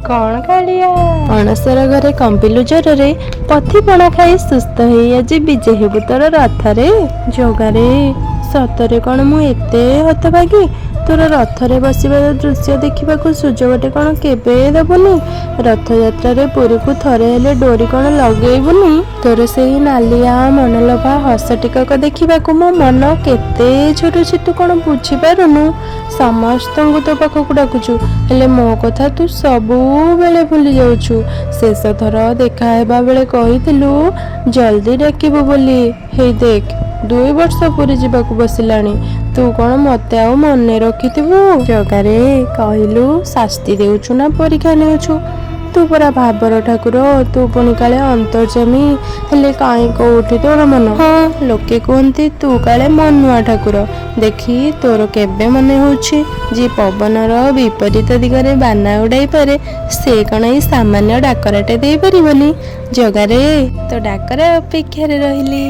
कौन कालिया अणसर घरे कंपिलु ज्वरे पथिपणा खाई सुस्थ होई आज विजे हेबु तोर रथरे जोगारे सतरे कौन मु एते हतभागी तोर रथरे बसिबार दृश्य देखा सुजोगटे कौन केबे देबुनी रथयात्रा पुरी को थरे हेले डोरी कौन लगेबुनी तोर से नालिया मनलोभा हस टिकक देखा मो मन केते छुटुछि तू कौन बुझी पारुनु समस्त तो पाखक डाकुचु हेले मो कथा तू सबू बेले भूली जाउछु शेष थर देखा हेबा बेले कहिथिलु जल्दी डाकिबु बोली हे देख 2 वर्ष पूरी जीवाकू बसिलाणी तू कौन मते आउ मने रखिथिबु जगारे कहलु शास्ति देउछु ना परीक्षा नेउछु तू परा भाबर ठाकुर तू पुणी काले अंतर्जमी हेले काई कोठी तोर मन हाँ लोके कहती तू काले मनुआ ठाकुर देखी तोर केबे मने होछि जी पवनर विपरीत दिगरे बाना उड़ाई पारे से कण सामान्य डाकराटे दे परिबनी जगारे तो डाकरा अपेक्षा रहिली।